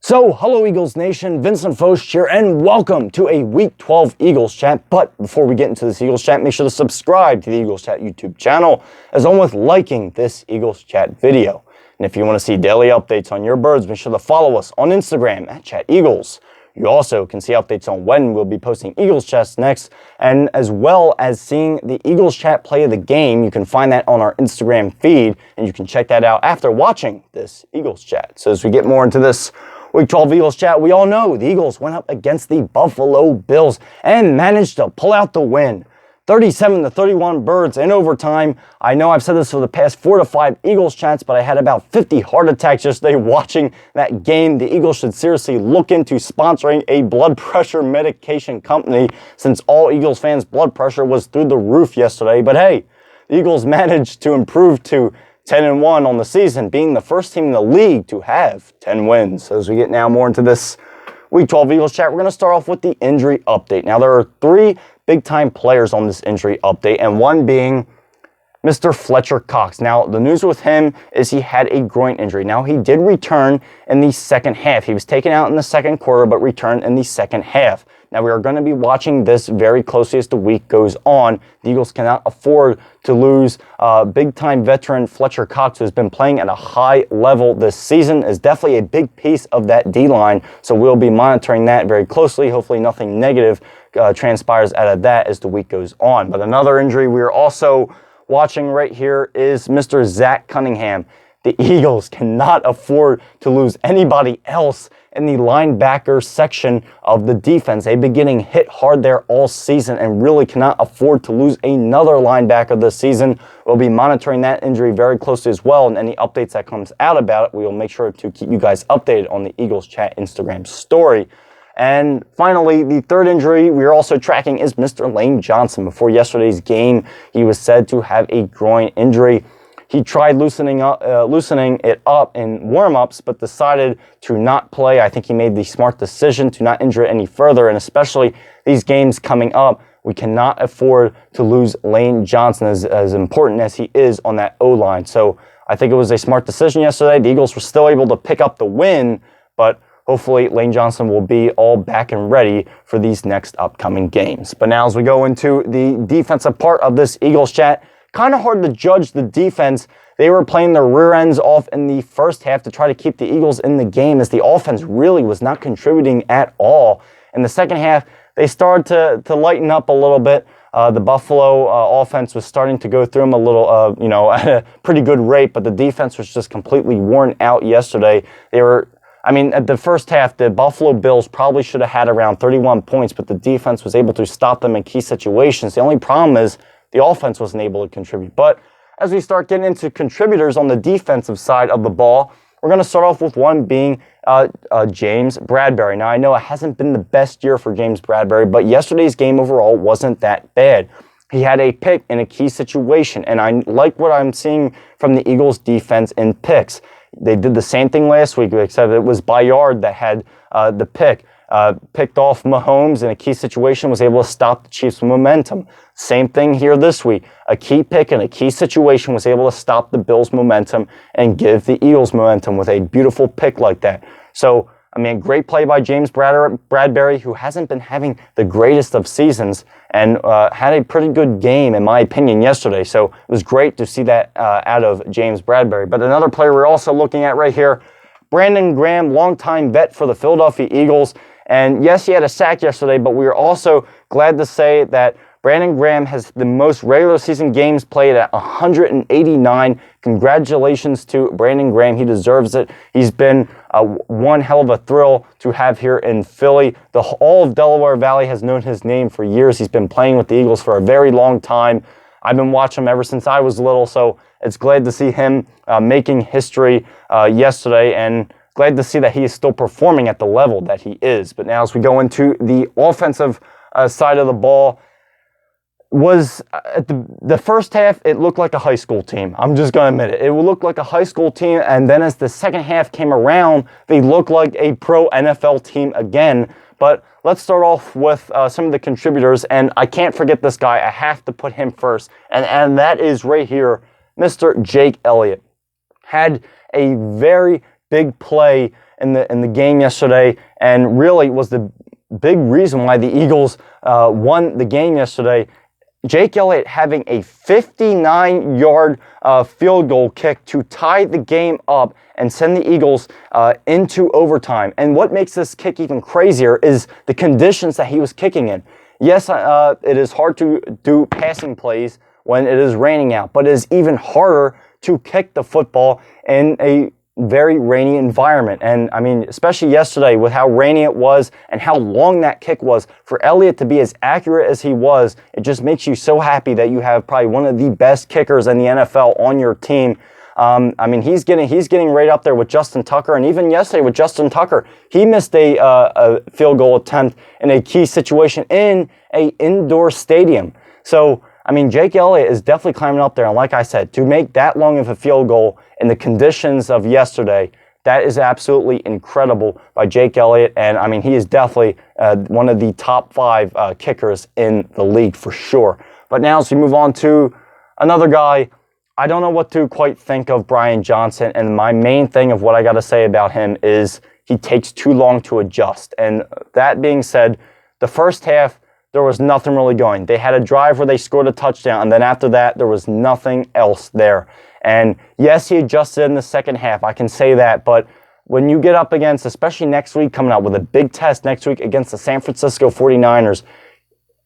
So, hello Eagles Nation, Vincent Foch here, and welcome to a Week 12 Eagles Chat. But before we get into this Eagles Chat, make sure to subscribe to the Eagles Chat YouTube channel, as well with liking this Eagles Chat video. And if you want to see daily updates on your birds, make sure to follow us on Instagram at ChatEagles. You also can see updates on when we'll be posting Eagles Chats next, and as well as seeing the Eagles Chat play of the game. You can find that on our Instagram feed, and you can check that out after watching this Eagles Chat. So as we get more into this Week 12 Eagles Chat, we all know the Eagles went up against the Buffalo Bills and managed to pull out the win. 37-31 Birds in overtime. I know I've said this for the past 4 to 5 Eagles Chats, but I had about 50 heart attacks yesterday watching that game. The Eagles should seriously look into sponsoring a blood pressure medication company, since all Eagles fans' blood pressure was through the roof yesterday. But hey, the Eagles managed to improve to 10-1 on the season, being the first team in the league to have 10 wins. So as we get now more into this Week 12 Eagles Chat, we're going to start off with the injury update. Now, there are 3 big-time players on this injury update, and one being Mr. Fletcher Cox. Now, the news with him is he had a groin injury. Now, he did return in the second half. He was taken out in the second quarter, but returned in the second half. Now, we are going to be watching this very closely as the week goes on. The Eagles cannot afford to lose big-time veteran Fletcher Cox, who has been playing at a high level this season, is definitely a big piece of that D-line. So we'll be monitoring that very closely. Hopefully nothing negative transpires out of that as the week goes on. But another injury we are also watching right here is Mr. Zach Cunningham. The Eagles cannot afford to lose anybody else in the linebacker section of the defense. They've been getting hit hard there all season and really cannot afford to lose another linebacker this season. We'll be monitoring that injury very closely as well, and any updates that comes out about it, we will make sure to keep you guys updated on the Eagles Chat Instagram story. And finally, the third injury we are also tracking is Mr. Lane Johnson. Before yesterday's game, he was said to have a groin injury. He tried loosening it up in warm-ups, but decided to not play. I think he made the smart decision to not injure it any further, and especially these games coming up, we cannot afford to lose Lane Johnson, as important as he is on that O-line. So I think it was a smart decision yesterday. The Eagles were still able to pick up the win, but hopefully Lane Johnson will be all back and ready for these next upcoming games. But now as we go into the defensive part of this Eagles Chat, kind of hard to judge the defense. They were playing their rear ends off in the first half to try to keep the Eagles in the game, as the offense really was not contributing at all. In the second half, they started to lighten up a little bit. The Buffalo offense was starting to go through them a little, at a pretty good rate, but the defense was just completely worn out yesterday. At the first half, the Buffalo Bills probably should have had around 31 points, but the defense was able to stop them in key situations. The only problem is the offense wasn't able to contribute. But as we start getting into contributors on the defensive side of the ball, we're going to start off with one being James Bradberry. Now, I know it hasn't been the best year for James Bradberry, but yesterday's game overall wasn't that bad. He had a pick in a key situation, and I like what I'm seeing from the Eagles defense in picks. They did the same thing last week, except it was Bayard that had the pick. Picked off Mahomes in a key situation, was able to stop the Chiefs' momentum. Same thing here this week. A key pick in a key situation was able to stop the Bills' momentum and give the Eagles momentum with a beautiful pick like that. So, great play by James Bradberry, who hasn't been having the greatest of seasons, and had a pretty good game, in my opinion, yesterday. So it was great to see that out of James Bradberry. But another player we're also looking at right here, Brandon Graham, longtime vet for the Philadelphia Eagles. And yes, he had a sack yesterday, but we are also glad to say that Brandon Graham has the most regular season games played at 189. Congratulations to Brandon Graham. He deserves it. He's been one hell of a thrill to have here in Philly. All of Delaware Valley has known his name for years. He's been playing with the Eagles for a very long time. I've been watching him ever since I was little, so it's glad to see him making history yesterday, and glad to see that he is still performing at the level that he is. But now as we go into the offensive side of the ball, was at the first half, it looked like a high school team. I'm just going to admit it. It looked like a high school team, and then as the second half came around, they looked like a pro NFL team again. But let's start off with some of the contributors, and I can't forget this guy. I have to put him first, and that is right here, Mr. Jake Elliott. Had a very big play in the game yesterday, and really was the big reason why the Eagles won the game yesterday. Jake Elliott having a 59-yard field goal kick to tie the game up and send the Eagles into overtime. And what makes this kick even crazier is the conditions that he was kicking in. Yes, it is hard to do passing plays when it is raining out, but it is even harder to kick the football in a very rainy environment. And I mean, especially yesterday with how rainy it was and how long that kick was, for Elliott to be as accurate as he was, it just makes you so happy that you have probably one of the best kickers in the NFL on your team. I mean, he's getting right up there with Justin Tucker, and even yesterday with Justin Tucker, he missed a field goal attempt in a key situation in an indoor stadium. So, I mean, Jake Elliott is definitely climbing up there, and like I said, to make that long of a field goal in the conditions of yesterday, that is absolutely incredible by Jake Elliott, and I mean, he is definitely one of the top 5 kickers in the league for sure. But now as we move on to another guy, I don't know what to quite think of Brian Johnson, and my main thing of what I got to say about him is he takes too long to adjust. And that being said, the first half, there was nothing really going. They had a drive where they scored a touchdown, and then after that, there was nothing else there. And yes, he adjusted in the second half. I can say that, but when you get up against, especially next week, coming out with a big test next week against the San Francisco 49ers,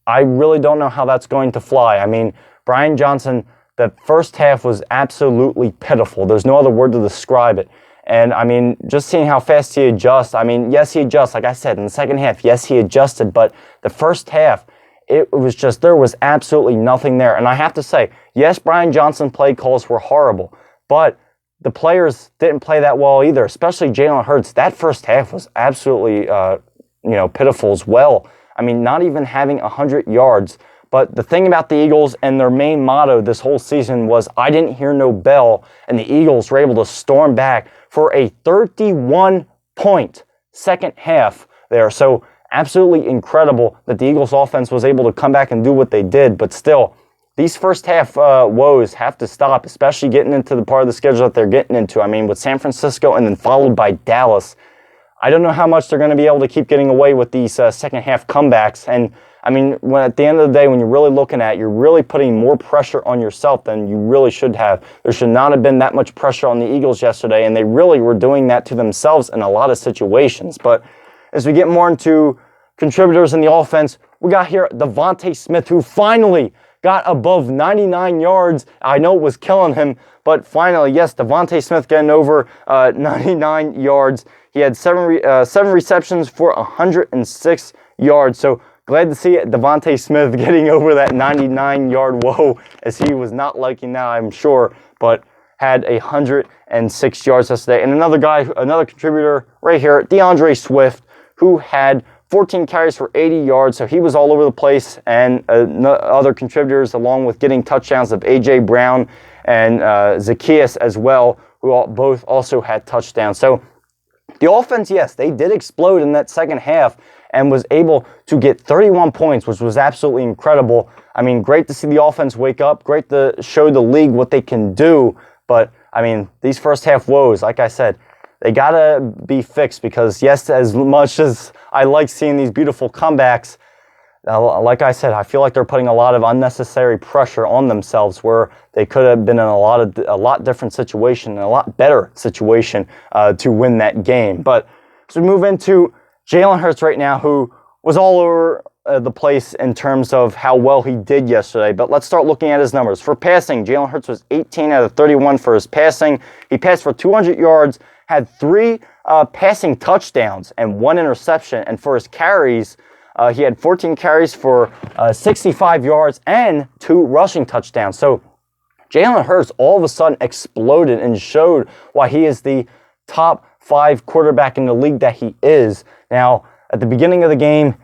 I really don't know how that's going to fly. I mean, Brian Johnson, the first half was absolutely pitiful. There's no other word to describe it. And I mean, just seeing how fast he adjusts. I mean, yes, he adjusts. Like I said, in the second half, yes, he adjusted. But the first half, it was just, there was absolutely nothing there. And I have to say, yes, Brian Johnson play calls were horrible. But the players didn't play that well either, especially Jalen Hurts. That first half was absolutely, pitiful as well. I mean, not even having 100 yards. But the thing about the Eagles and their main motto this whole season was, I didn't hear no bell, and the Eagles were able to storm back for a 31-point second half there. So absolutely incredible that the Eagles offense was able to come back and do what they did. But still, these first half woes have to stop, especially getting into the part of the schedule that they're getting into. I mean, with San Francisco and then followed by Dallas, I don't know how much they're going to be able to keep getting away with these second half comebacks. And I mean, when at the end of the day, when you're really looking at it, you're really putting more pressure on yourself than you really should have. There should not have been that much pressure on the Eagles yesterday, and they really were doing that to themselves in a lot of situations. But as we get more into contributors in the offense, we got here Devontae Smith, who finally got above 99 yards. I know it was killing him, but finally, yes, Devontae Smith getting over 99 yards. He had seven receptions for 106 yards. So glad to see Devontae Smith getting over that 99-yard woe, as he was not liking that, I'm sure, but had 106 yards yesterday. And another contributor right here, DeAndre Swift, who had 14 carries for 80 yards, so he was all over the place. And other contributors, along with getting touchdowns of A.J. Brown and Zacchaeus as well, who both also had touchdowns. So the offense, yes, they did explode in that second half and was able to get 31 points, which was absolutely incredible. I mean, great to see the offense wake up, great to show the league what they can do. But, I mean, these first half woes, like I said, they got to be fixed because, yes, as much as I like seeing these beautiful comebacks, like I said, I feel like they're putting a lot of unnecessary pressure on themselves where they could have been in a lot different situation, a lot better situation to win that game. But as we move into Jalen Hurts right now, who was all over the place in terms of how well he did yesterday. But let's start looking at his numbers. For passing, Jalen Hurts was 18 out of 31 for his passing. He passed for 200 yards, had 3 passing touchdowns and 1 interception. And for his carries, he had 14 carries for 65 yards and 2 rushing touchdowns. So Jalen Hurts all of a sudden exploded and showed why he is the top 5 quarterback in the league that he is. Now, at the beginning of the game,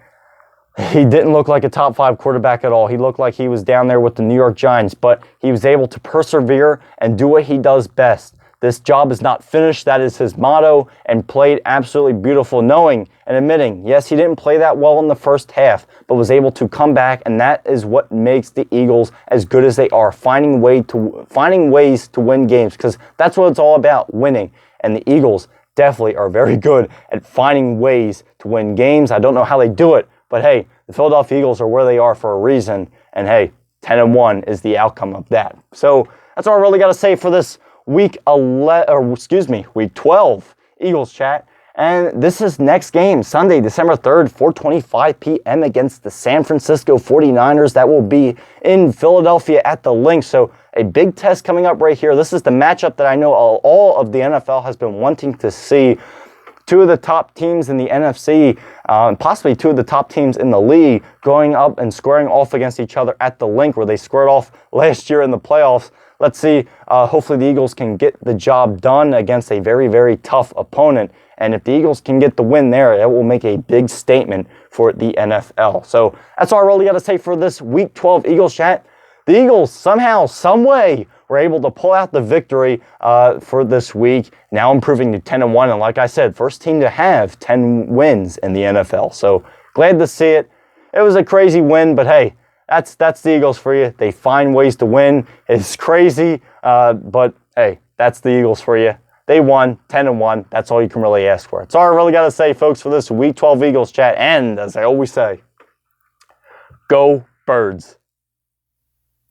he didn't look like a top 5 quarterback at all. He looked like he was down there with the New York Giants, but he was able to persevere and do what he does best. This job is not finished. That is his motto, and played absolutely beautiful, knowing and admitting, yes, he didn't play that well in the first half, but was able to come back, and that is what makes the Eagles as good as they are, finding ways to win games, because that's what it's all about, winning. And the Eagles definitely are very good at finding ways to win games. I don't know how they do it, but hey, the Philadelphia Eagles are where they are for a reason, and hey, 10-1 is the outcome of that. So that's all I really got to say for this week 12 Eagles chat. And this is next game, Sunday, December 3rd, 4:25 p.m. against the San Francisco 49ers. That will be in Philadelphia at the Link. So a big test coming up right here. This is the matchup that I know all of the NFL has been wanting to see. Two of the top teams in the NFC, possibly two of the top teams in the league, going up and squaring off against each other at the Link, where they squared off last year in the playoffs. Let's see. Hopefully the Eagles can get the job done against a very, very tough opponent. And if the Eagles can get the win there, it will make a big statement for the NFL. So that's all I really got to say for this Week 12 Eagles chat. The Eagles somehow, some way, were able to pull out the victory for this week, now improving to 10-1. And like I said, first team to have 10 wins in the NFL. So glad to see it. It was a crazy win, but hey, that's the Eagles for you. They find ways to win. It's crazy, but hey, that's the Eagles for you. They won 10-1. That's all you can really ask for. That's all I really got to say, folks, for this Week 12 Eagles chat. And as I always say, go Birds.